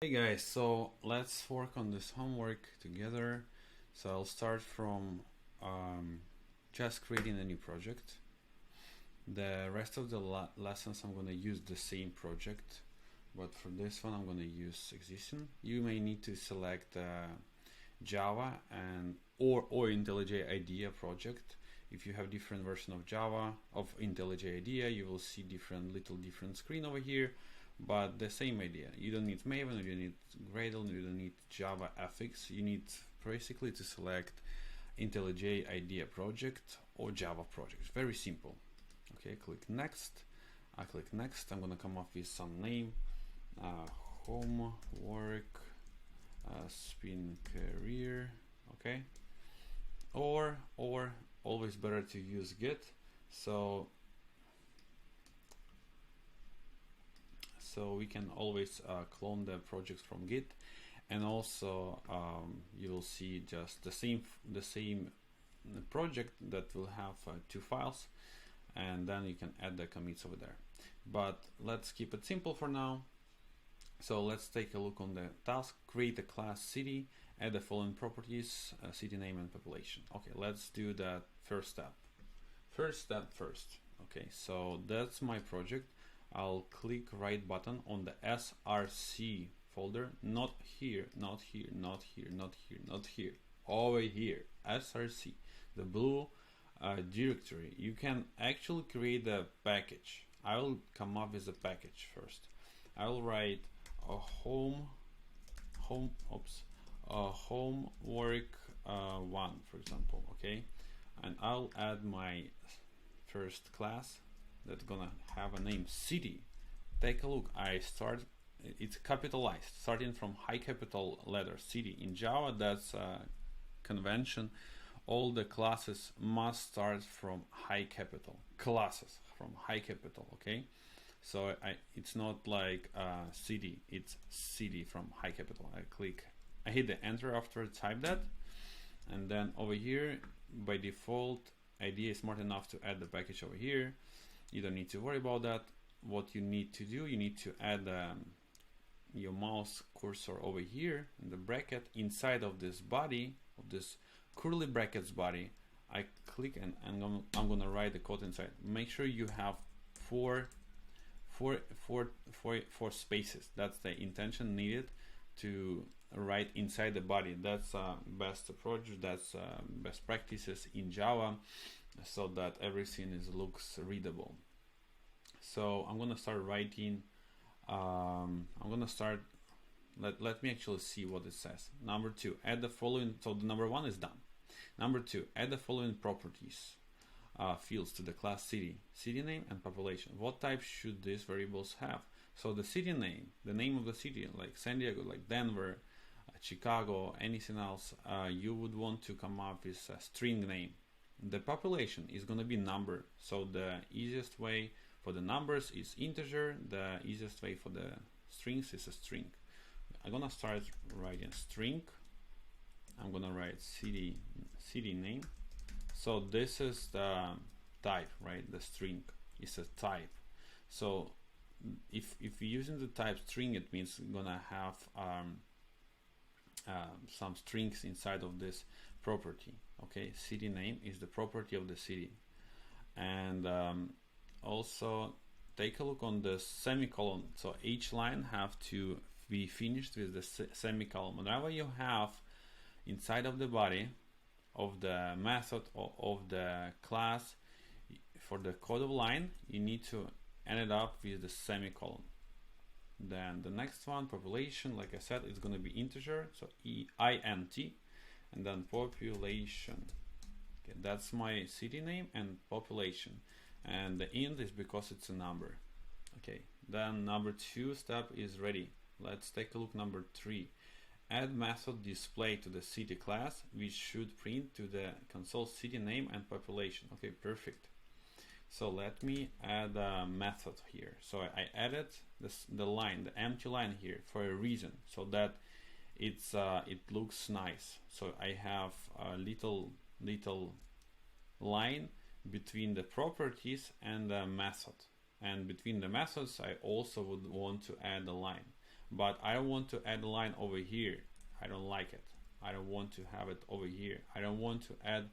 Hey guys, so let's work on this homework together. So I'll start from just creating a new project. The rest of the lessons I'm going to use the same project, but for this one I'm going to use existing. You may need to select Java and or IntelliJ IDEA project. If you have different version of Java of IntelliJ IDEA, you will see different screen over here. But the same idea. You don't need Maven, you don't need Gradle, you don't need Java FX. You need basically to select IntelliJ IDEA project or Java project. Very simple. Okay, click next. I click next. I'm gonna come up with some name. Homework spin career. Okay. Or always better to use Git. So we can always clone the projects from Git, and also you will see just the same project that will have two files, and then you can add the commits over there. But let's keep it simple for now. So let's take a look on the task. Create a class city, add the following properties, city name and population. Okay, let's do that first step. First. Okay, so that's my project. I'll click right button on the src folder, not here, over here, src, the blue directory. You can actually create a package. I will come up with a package first. I will write a homework 1, for example, okay, and I'll add my first class that's gonna have a name city. Take a look. It's capitalized, starting from high capital letter city. In Java, that's a convention. All the classes must start from high capital. Classes from high capital. Okay, so it's not like city. It's city from high capital. I hit the enter after type that, and then over here by default, IDEA is smart enough to add the package over here. You don't need to worry about that. What you need to do, you need to add your mouse cursor over here in the bracket inside of this body, of this curly brackets body. I click and I'm gonna write the code inside. Make sure you have four spaces. That's the intention needed to write inside the body. That's best approach. That's best practices in Java, so that everything looks readable. So I'm gonna start writing. Let me actually see what it says. Number 2, add the following. So the number 1 is done. Number 2, add the following properties fields to the class city name and population. What type should these variables have? So the city name, the name of the city, like San Diego, like Denver, Chicago, anything else, you would want to come up with a string name. The population is going to be number. So the easiest way for the numbers is integer. The easiest way for the strings is a string. I'm going to start writing string. I'm going to write city name. So this is the type, right? The string is a type. So if you're using the type string, it means you're going to have some strings inside of this property. Okay, city name is the property of the city. And also take a look on the semicolon. So each line have to be finished with the semicolon. Whenever you have inside of the body of the method or of the class, for the code of line, you need to end it up with the semicolon. Then the next one, population, like I said, it's going to be integer, so int, and then population. Okay, that's my city name and population, and the int is because it's a number. Okay, then number 2 step is ready. Let's take a look. Number 3, add method display to the city class, which should print to the console city name and population. Okay, perfect. So let me add a method here. So I added the line, the empty line here for a reason, so that it looks nice. So I have a little line between the properties and the method, and between the methods I also would want to add a line. but I want to add a line over here. I don't like it. I don't want to have it over here. I don't want to add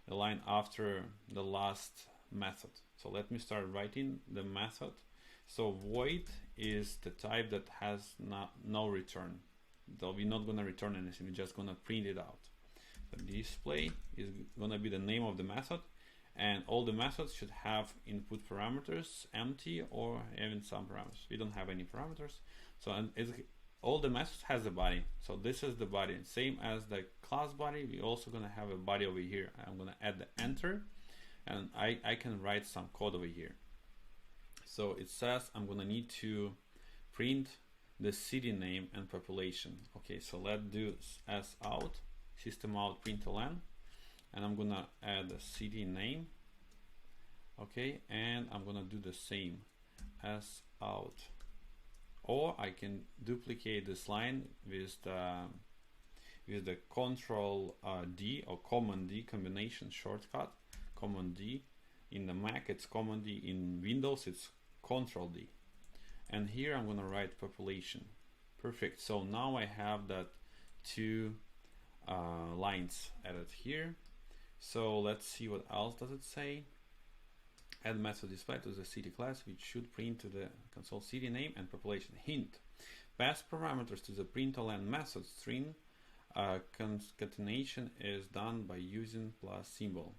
a line after the last method. So let me start writing the method. So void is the type that has no return. So we're not gonna return anything, we're just gonna print it out. So display is gonna be the name of the method, and all the methods should have input parameters, empty, or even some parameters. We don't have any parameters. So all the methods has a body. So this is the body. Same as the class body, we're also gonna have a body over here. I'm gonna add the enter, and I can write some code over here. So it says I'm gonna need to print the city name and population. Okay, so let's do as out, system out println, and I'm gonna add a city name. Okay, and I'm gonna do the same as out. Or I can duplicate this line with the Control D or Command D combination shortcut. Command D in the Mac, it's Command D. In Windows, it's Control D. And here I'm gonna write population. Perfect. So now I have that two lines added here. So let's see what else does it say. Add method display to the city class, which should print to the console city name and population. Hint: pass parameters to the println method string. Concatenation is done by using plus symbol.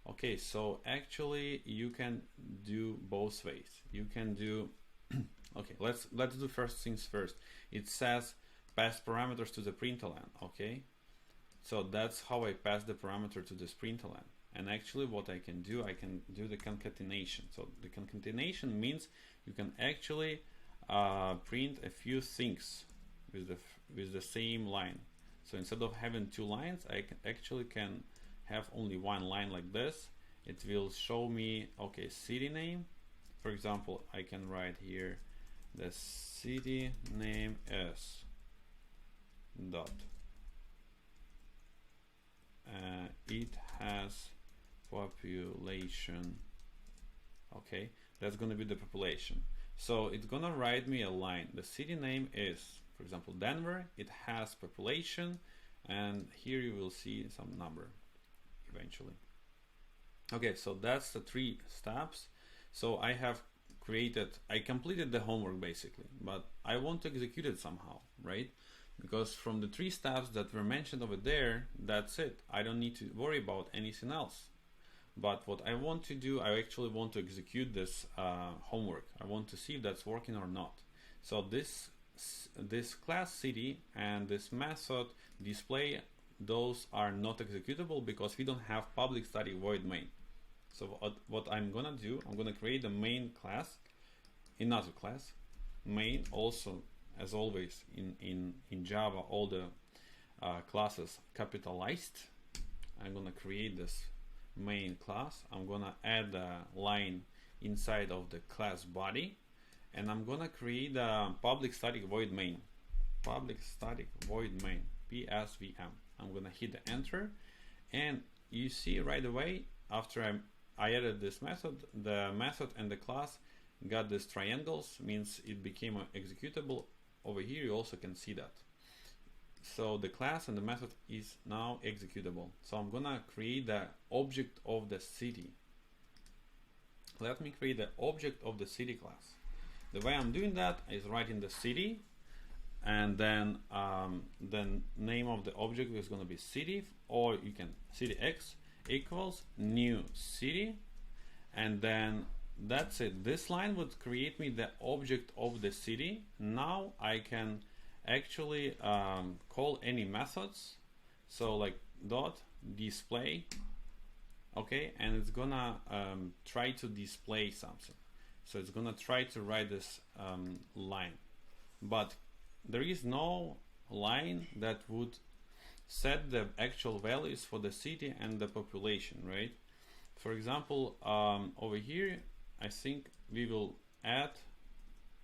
Okay, so actually you can do both ways. You can do okay, let's do first things first. It says pass parameters to the println. Okay, so that's how I pass the parameter to this println. And actually what I can do the concatenation. So the concatenation means you can actually print a few things with the same line. So instead of having two lines, I can have only one line like this. It will show me, okay, city name. For example, I can write here the city name is dot. It has population. Okay, that's going to be the population. So it's going to write me a line. The city name is, for example, Denver. It has population, and here you will see some number eventually. Okay, so that's the 3 steps. So I completed the homework basically, but I want to execute it somehow, right? Because from the 3 steps that were mentioned over there, that's it. I don't need to worry about anything else. But what I want to do, I actually want to execute this homework. I want to see if that's working or not. So this class city and this method display, those are not executable because we don't have public static void main. So what I'm gonna do, I'm gonna create a main class, another class, main. Also, as always in Java, all the classes capitalized. I'm gonna create this main class. I'm gonna add a line inside of the class body, and I'm gonna create a public static void main. Public static void main, PSVM. I'm gonna hit the enter, and you see right away after I added this method, the method and the class got these triangles, means it became executable. Over here you also can see that. So the class and the method is now executable. So I'm gonna create the object of the city. Let me create the object of the city class. The way I'm doing that is writing the city, and then the name of the object is gonna be city, or you can city x equals new city, and then that's it. This line would create me the object of the city. Now I can actually call any methods, so like dot display, okay, and it's gonna try to display something. So it's gonna try to write this line, but there is no line that would set the actual values for the city and the population, right? For example, over here I think we will add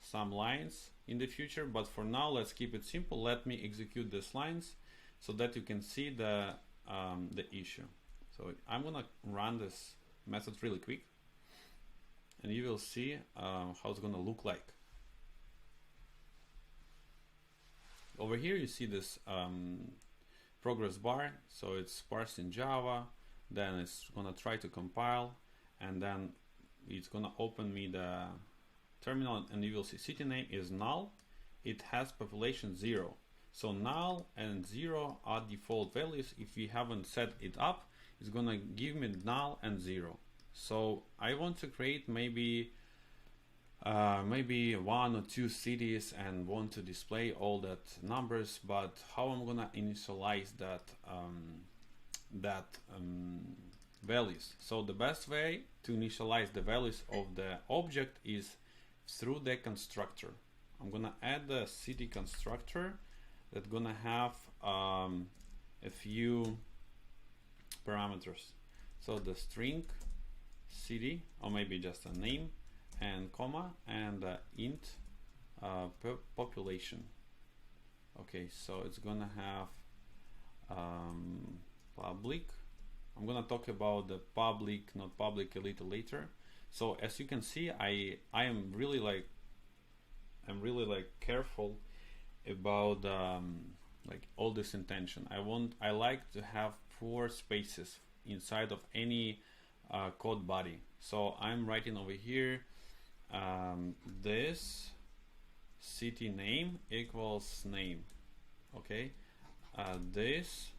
some lines in the future, but for now let's keep it simple. Let me execute these lines so that you can see the issue. So I'm gonna run this method really quick, and you will see how it's gonna look like. Over here you see this progress bar, so it's parsed in Java, then it's gonna try to compile, and then it's gonna open me the terminal, and you will see city name is null, it has population 0. So null and 0 are default values. If we haven't set it up, it's gonna give me null and 0. So I want to create maybe 1 or 2 cities and want to display all that numbers, but how I'm gonna initialize that values. So the best way to initialize the values of the object is through the constructor. I'm gonna add the city constructor that's gonna have a few parameters. So the string city, or maybe just a name and comma, and int population. Okay, so it's gonna have public. I'm gonna talk about the public, not public, a little later. So as you can see, I am really like careful about like all this intention. I like to have 4 spaces inside of any code body. So I'm writing over here this city name equals name. Okay, this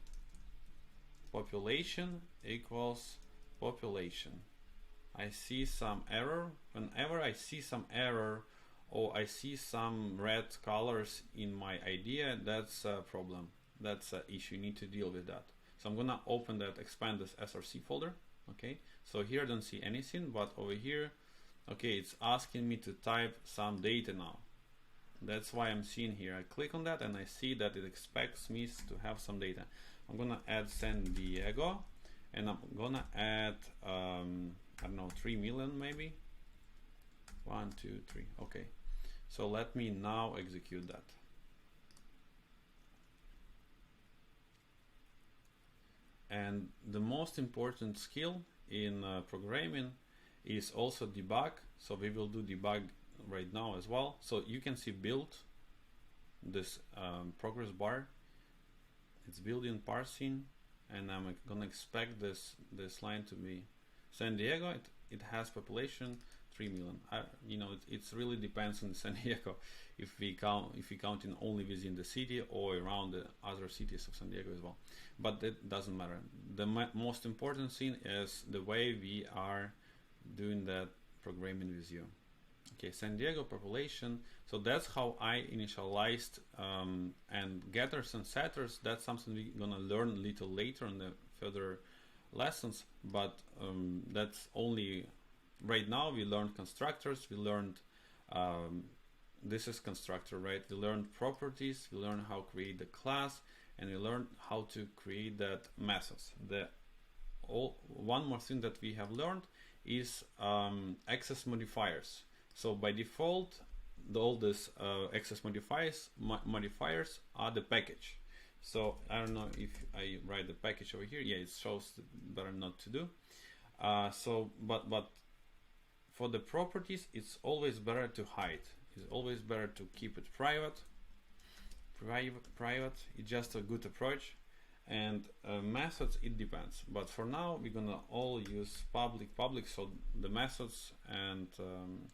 population equals population. I see some error. Whenever I see some error or I see some red colors in my idea, that's a problem. That's an issue. You need to deal with that. So I'm gonna open that, expand this src folder. Okay, so here I don't see anything, but over here, okay, it's asking me to type some data now. That's why I'm seeing here. I click on that and I see that it expects me to have some data. I'm gonna add San Diego, and I'm gonna add I don't know, 3 million maybe. 1, 2, 3. Okay, so let me now execute that. And the most important skill in programming is also debug. So we will do debug right now as well. So you can see build, this progress bar. It's building parsing, and I'm gonna expect this line to be San Diego. It has population 3 million. You know, it really depends on San Diego if we counting only within the city or around the other cities of San Diego as well. But that doesn't matter. The most important thing is the way we are doing that programming with you. Okay, San Diego population. So that's how I initialized, and getters and setters. That's something we're gonna learn a little later in the further lessons. But that's only right now. We learned constructors. We learned this is constructor, right? We learned properties. We learned how to create the class, and we learned how to create that methods. One more thing that we have learned is access modifiers. So by default, all this access modifiers are the package. So I don't know if I write the package over here. Yeah, it shows better not to do. But for the properties, it's always better to hide. It's always better to keep it private. It's just a good approach. And methods, it depends. But for now, we're gonna all use public. So the methods and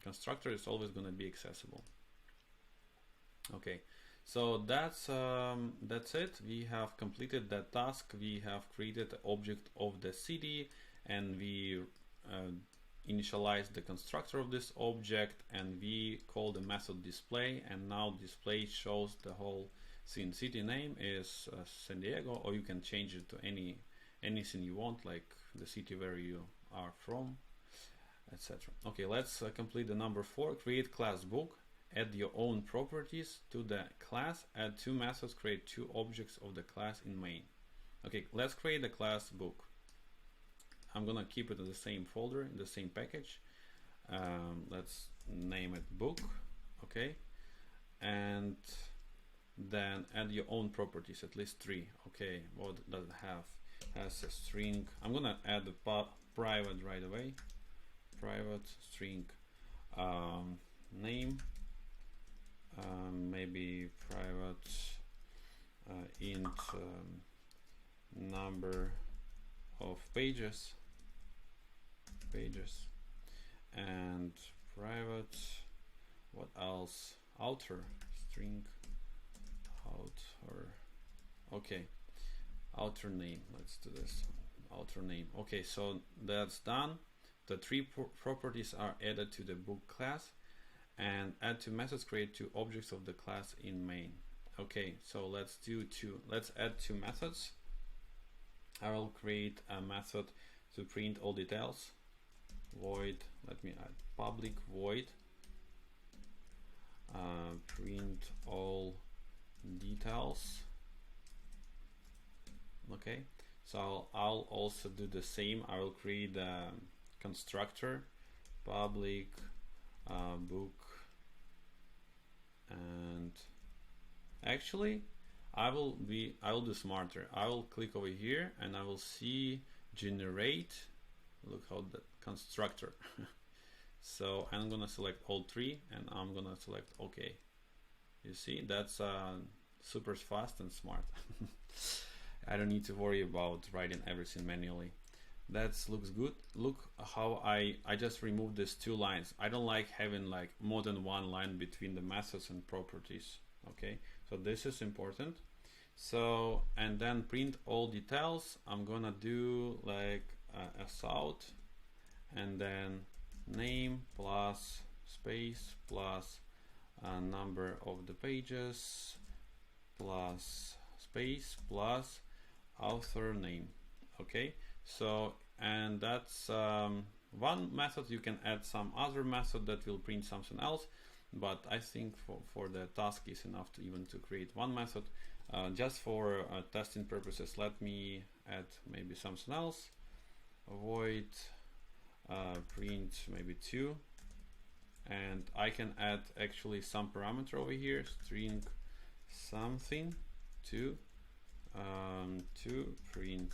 constructor is always gonna be accessible. Okay, so that's it. We have completed that task. We have created the object of the city, and we initialize the constructor of this object, and we call the method display, and now display shows the whole scene. City name is San Diego, or you can change it to anything you want, like the city where you are from, etc. Okay, let's complete the number 4. Create class book. Add your own properties to the class. Add 2 methods. Create 2 objects of the class in main. Okay, let's create the class book. I'm gonna keep it in the same folder, in the same package. Let's name it book. Okay, and then add your own properties, at least 3. Okay, what does it have? Has a string. I'm gonna add the private right away. Private string name. Maybe private int number of pages, and private, what else, outer string, outer, okay, outer name, let's do this, outer name. Okay, so that's done. The three properties are added to the book class, and add two methods create two objects of the class in main. Okay, so let's add two methods. I will create a method to print all details. Void, let me add public void print all details. Okay, so I'll also do the same. I will create a constructor public book, and actually I will do smarter. I will click over here and I will see generate, look how the constructor. So I'm gonna select all three and I'm gonna select OK. You see, that's super fast and smart. I don't need to worry about writing everything manually. That looks good. Look how I just removed these two lines. I don't like having like more than one line between the methods and properties. Okay, so this is important. So, and then print all details. I'm gonna do like a out, and then name plus space plus number of the pages plus space plus author name. Okay, so, and that's one method. You can add some other method that will print something else, but I think for the task is enough to even to create one method. Just for testing purposes, let me add maybe something else. Void print maybe 2, and I can add actually some parameter over here, string something to print,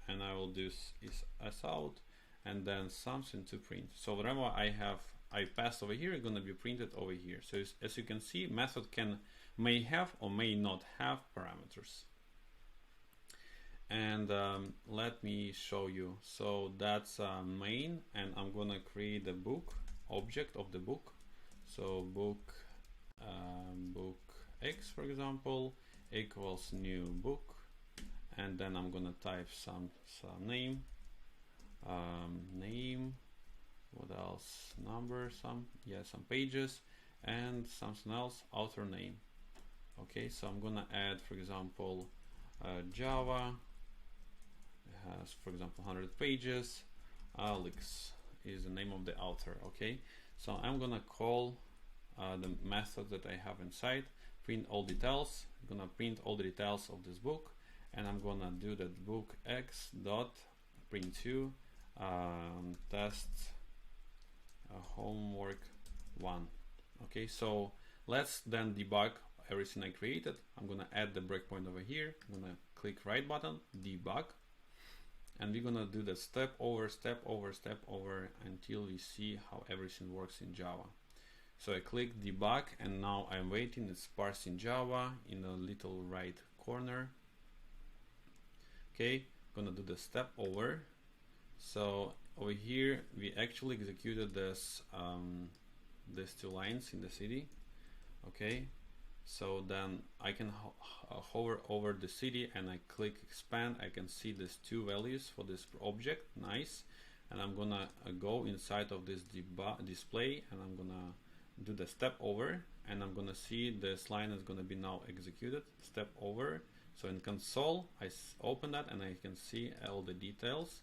and I will do is out and then something to print. So whatever I passed over here is going to be printed over here. So as you can see, method may have or may not have parameters. And let me show you. So that's main, and I'm gonna create the book object of the book. So book book X, for example, equals new book, and then I'm gonna type some name, what else, number, some pages, and something else, author name. Okay, so I'm gonna add, for example, Java. It has, for example, 100 pages. Alex is the name of the author. Okay, so I'm gonna call the method that I have inside, print all details. I'm gonna print all the details of this book, and I'm gonna do that book X dot print 2 test homework 1. Okay, so let's then debug everything I created. I'm gonna add the breakpoint over here. I'm gonna click right button, debug, and we're gonna do the step over until we see how everything works in Java. So I click debug, and now I'm waiting. It's parsing Java in the little right corner. Okay, gonna do the step over. So over here we actually executed this these two lines in the city. Okay, so then I can hover over the city and I click expand. I can see these two values for this object. Nice. And I'm gonna go inside of this display, and I'm gonna do the step over, and I'm gonna see this line is gonna be now executed. Step over. So in console I open that and I can see all the details.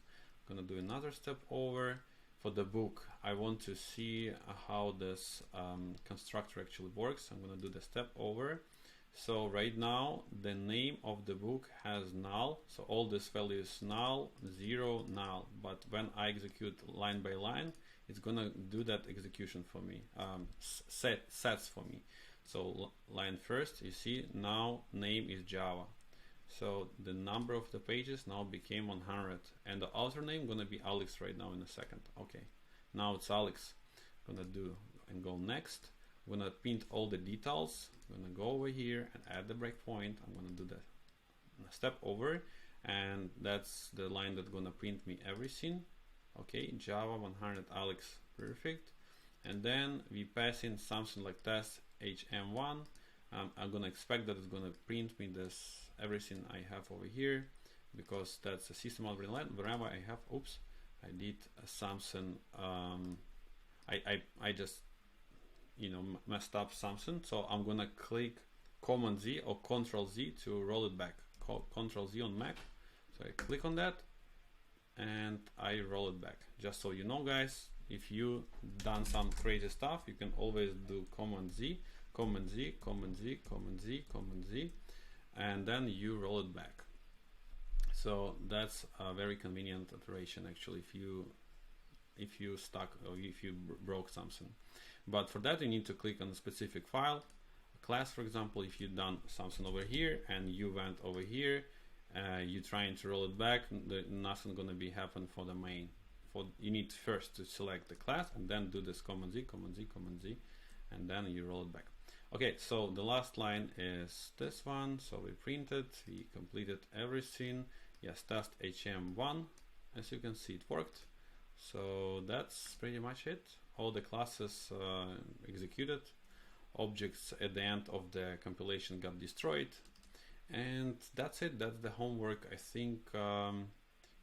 I'm gonna do another step over. For the book, I want to see how this constructor actually works. I'm gonna do the step over. So right now the name of the book has null, so all this value is null, 0, null. But when I execute line by line, it's gonna do that execution for me, sets for me. So line first, you see now name is Java. So the number of the pages now became 100, and the author name gonna be Alex right now in a second. Okay, now it's Alex. Gonna do and go next. I'm gonna print all the details. I'm gonna go over here and add the breakpoint. I'm gonna do the step over, and that's the line that's gonna print me everything. Okay, Java 100 Alex, perfect. And then we pass in something like test hm1. I'm gonna expect that it's gonna print me this everything I have over here, because that's a system out wherever I have, oops, I did something, I just, you know, messed up something. So I'm gonna click Command Z or Control Z to roll it back. Control Z on Mac. So I click on that and I roll it back. Just so you know, guys, if you done some crazy stuff, you can always do Command Z, Command Z, Command Z, Command Z, Command Z, and then you roll it back. So that's a very convenient operation, actually, if you stuck or if you broke something. But for that, you need to click on a specific file, a class, for example. If you've done something over here and you went over here, you're trying to roll it back, nothing gonna be happen for the main. You need first to select the class and then do this Command Z, Command Z, Command Z, and then you roll it back. Okay, so the last line is this one. So we printed, we completed everything. Yes, test hm1. As you can see, it worked. So that's pretty much it. All the classes executed. Objects at the end of the compilation got destroyed. And that's it. That's the homework. I think,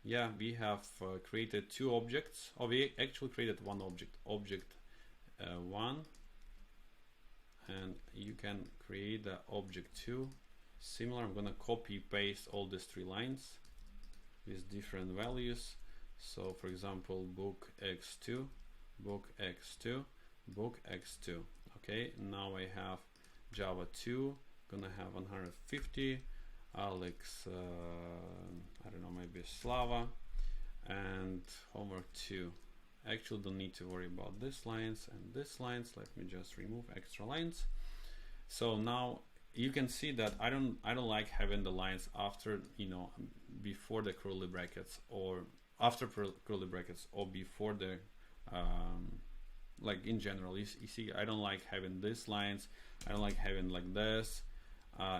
yeah, we have created 2 objects. Oh, we actually created 1 object. Object 1. And you can create the object 2. Similar, I'm gonna copy paste all these 3 lines with different values. So for example, book x2, book x2, book x2. Okay, now I have Java 2, gonna have 150, Alex, I don't know, maybe Slava, and homework 2. Actually don't need to worry about these lines and these lines. Let me just remove extra lines. So now you can see that I don't like having the lines after, you know, before the curly brackets or after curly brackets or before the like in general. You see, I don't like having these lines. I don't like having like this.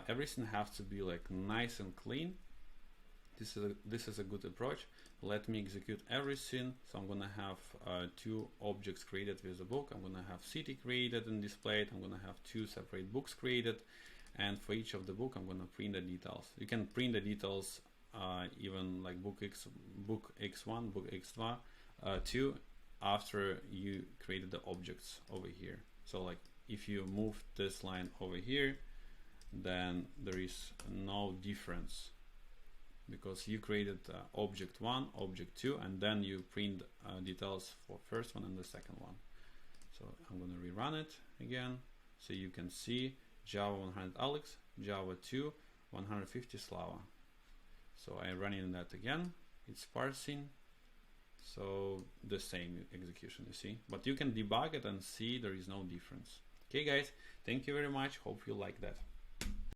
Everything has to be like nice and clean. This is a good approach. Let me execute everything. So I'm gonna have 2 objects created with the book. I'm gonna have city created and displayed. I'm gonna have 2 separate books created, and for each of the book, I'm gonna print the details. You can print the details even like book x1, book x2 after you created the objects over here. So like if you move this line over here, then there is no difference, because you created object 1, object 2, and then you print details for first one and the second one. So I'm going to rerun it again, so you can see Java 100 Alex, Java 2, 150 Slava. So I'm running that again, it's parsing, so the same execution, you see, but you can debug it and see there is no difference. Okay guys, thank you very much, hope you like that.